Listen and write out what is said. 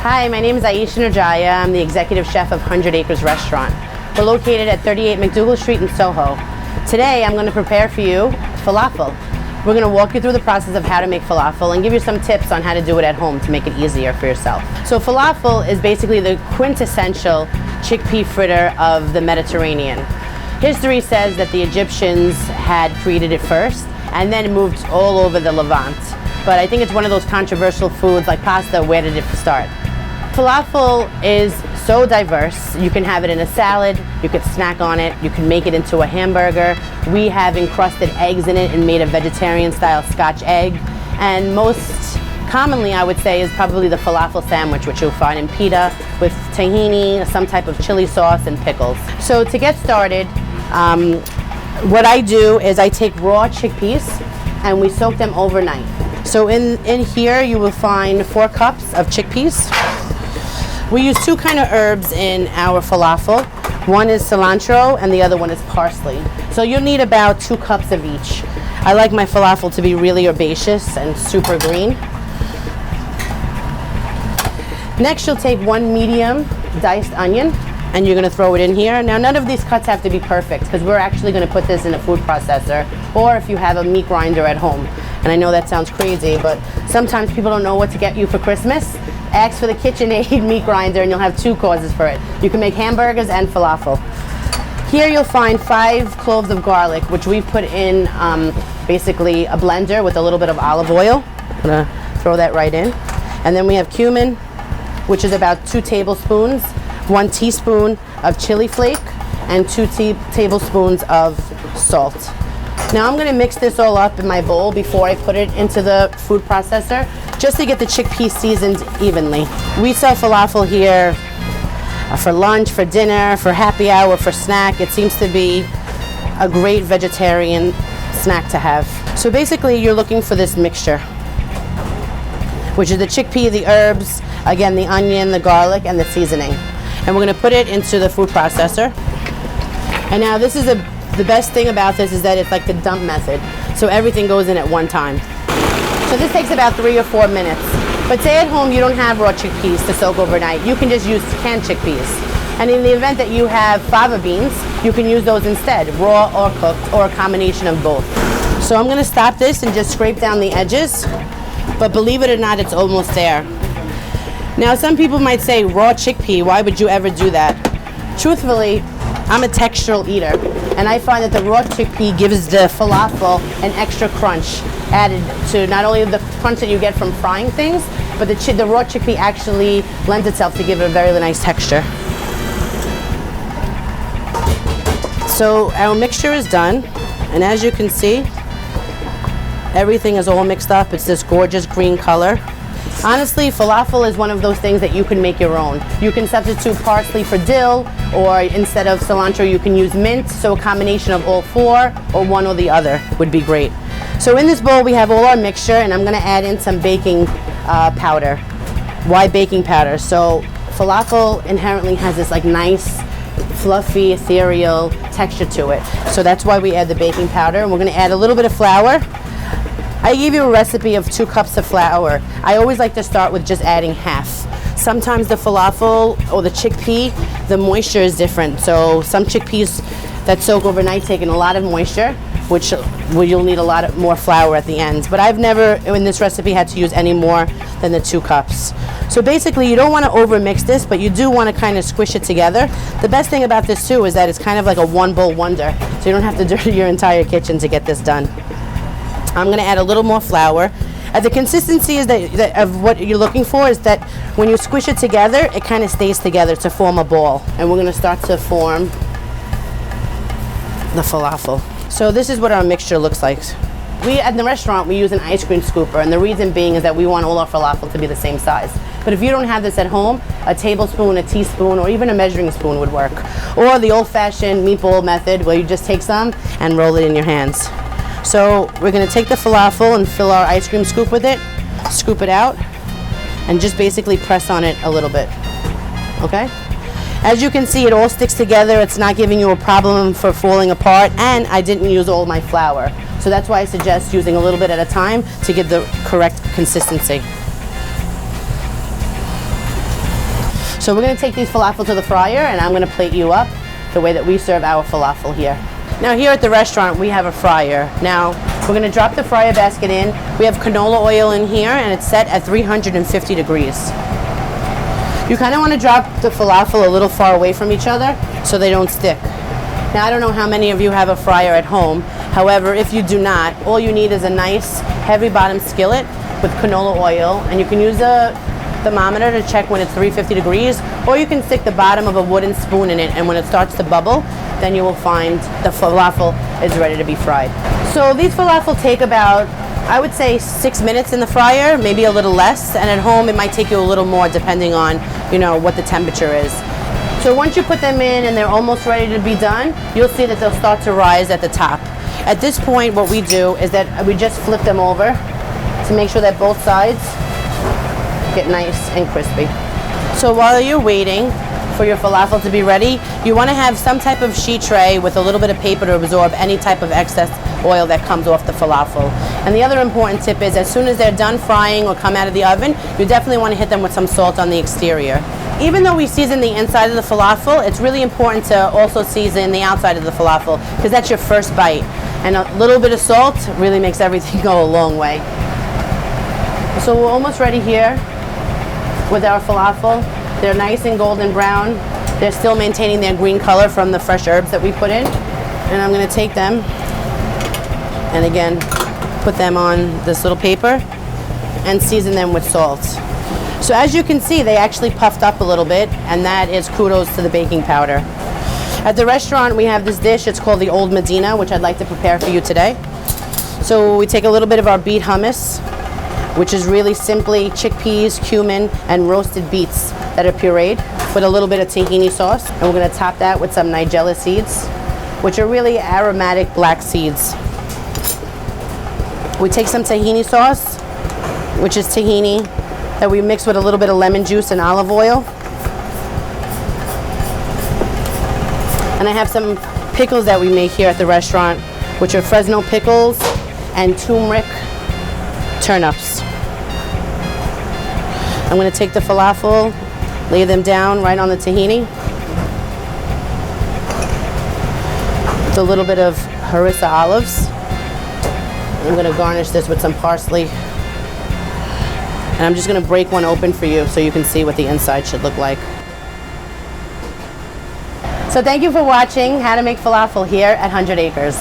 Hi, my name is Aisha Najaya. I'm the executive chef of 100 Acres Restaurant. We're located at 38 McDougal Street in Soho. Today I'm going to prepare for you falafel. We're going to walk you through the process of how to make falafel and give you some tips on how to do it at home to make it easier for yourself. So falafel is basically the quintessential chickpea fritter of the Mediterranean. History says that the Egyptians had created it first and then it moved all over the Levant. But I think it's one of those controversial foods like pasta. Where did it start? Falafel is so diverse. You can have it in a salad, you could snack on it, you can make it into a hamburger. We have encrusted eggs in it and made a vegetarian style Scotch egg. And most commonly, I would say, is probably the falafel sandwich, which you'll find in pita with tahini, some type of chili sauce, and pickles. So to get started, what I do is I take raw chickpeas and we soak them overnight. So in here you will find 4 cups of chickpeas. We use 2 kind of herbs in our falafel. One is cilantro and the other one is parsley. So you'll need about 2 cups of each. I like my falafel to be really herbaceous and super green. Next you'll take 1 medium diced onion and you're going to throw it in here. Now none of these cuts have to be perfect because we're actually going to put this in a food processor, or if you have a meat grinder at home. And I know that sounds crazy, but sometimes people don't know what to get you for Christmas. Ask for the KitchenAid meat grinder and you'll have 2 causes for it. You can make hamburgers and falafel. Here you'll find 5 cloves of garlic, which we put in basically a blender with a little bit of olive oil. I'm gonna throw that right in. And then we have cumin, which is about 2 tablespoons, 1 teaspoon of chili flake, and 2 tablespoons of salt. Now I'm gonna mix this all up in my bowl before I put it into the food processor, just to get the chickpeas seasoned evenly. We sell falafel here for lunch, for dinner, for happy hour, for snack. It seems to be a great vegetarian snack to have. So basically you're looking for this mixture, which is the chickpea, the herbs, again the onion, the garlic, and the seasoning. And we're gonna put it into the food processor. And now this is the best thing about this is that it's like the dump method. So everything goes in at one time. So this takes about 3 or 4 minutes. But say at home you don't have raw chickpeas to soak overnight. You can just use canned chickpeas. And in the event that you have fava beans, you can use those instead, raw or cooked, or a combination of both. So I'm gonna stop this and just scrape down the edges. But believe it or not, it's almost there. Now some people might say, raw chickpea, why would you ever do that? Truthfully, I'm a textural eater, and I find that the raw chickpea gives the falafel an extra crunch added to not only the crunch that you get from frying things, but the raw chickpea actually lends itself to give it a very nice texture. So our mixture is done, and as you can see, everything is all mixed up. It's this gorgeous green color. Honestly, falafel is one of those things that you can make your own. You can substitute parsley for dill, or instead of cilantro you can use mint, so a combination of all 4 or one or the other would be great. So in this bowl we have all our mixture, and I'm going to add in some baking powder. Why baking powder? So falafel inherently has this like nice, fluffy, ethereal texture to it. So that's why we add the baking powder, and we're going to add a little bit of flour. I gave you a recipe of 2 cups of flour. I always like to start with just adding half. Sometimes the falafel or the chickpea, the moisture is different. So some chickpeas that soak overnight take in a lot of moisture, which you'll need a lot more flour at the end. But I've never, in this recipe, had to use any more than the 2 cups. So basically, you don't want to overmix this, but you do want to kind of squish it together. The best thing about this too is that it's kind of like a one-bowl wonder. So you don't have to dirty your entire kitchen to get this done. I'm going to add a little more flour. The consistency is that of what you're looking for is that when you squish it together, it kind of stays together to form a ball. And we're going to start to form the falafel. So this is what our mixture looks like. We at the restaurant, we use an ice cream scooper, and the reason being is that we want all our falafel to be the same size. But if you don't have this at home, a tablespoon, a teaspoon, or even a measuring spoon would work. Or the old-fashioned meatball method where you just take some and roll it in your hands. So we're going to take the falafel and fill our ice cream scoop with it, scoop it out, and just basically press on it a little bit. Okay? As you can see, it all sticks together. It's not giving you a problem for falling apart, and I didn't use all my flour. So that's why I suggest using a little bit at a time to get the correct consistency. So we're gonna take these falafel to the fryer, and I'm gonna plate you up the way that we serve our falafel here. Now here at the restaurant, we have a fryer. Now, we're gonna drop the fryer basket in. We have canola oil in here, and it's set at 350 degrees. You kinda wanna drop the falafel a little far away from each other so they don't stick. Now, I don't know how many of you have a fryer at home. However, if you do not, all you need is a nice heavy bottom skillet with canola oil, and you can use a thermometer to check when it's 350 degrees, or you can stick the bottom of a wooden spoon in it, and when it starts to bubble, then you will find the falafel is ready to be fried. So these falafel take about, I would say, 6 minutes in the fryer, maybe a little less, and at home it might take you a little more depending on, you know, what the temperature is. So once you put them in and they're almost ready to be done, you'll see that they'll start to rise at the top. At this point, what we do is that we just flip them over to make sure that both sides get nice and crispy. So while you're waiting for your falafel to be ready, you want to have some type of sheet tray with a little bit of paper to absorb any type of excess oil that comes off the falafel. And the other important tip is, as soon as they're done frying or come out of the oven, you definitely want to hit them with some salt on the exterior. Even though we season the inside of the falafel, it's really important to also season the outside of the falafel, because that's your first bite. And a little bit of salt really makes everything go a long way. So we're almost ready here with our falafel. They're nice and golden brown. They're still maintaining their green color from the fresh herbs that we put in. And I'm gonna take them and again, put them on this little paper and season them with salt. So as you can see, they actually puffed up a little bit, and that is kudos to the baking powder. At the restaurant, we have this dish. It's called the Old Medina, which I'd like to prepare for you today. So we take a little bit of our beet hummus, which is really simply chickpeas, cumin, and roasted beets that are pureed with a little bit of tahini sauce. And we're gonna top that with some nigella seeds, which are really aromatic black seeds. We take some tahini sauce, which is tahini that we mix with a little bit of lemon juice and olive oil. And I have some pickles that we make here at the restaurant, which are Fresno pickles and turmeric turnips. I'm going to take the falafel, lay them down right on the tahini. With a little bit of harissa olives. I'm going to garnish this with some parsley. And I'm just going to break one open for you so you can see what the inside should look like. So thank you for watching How to Make Falafel here at 100 Acres.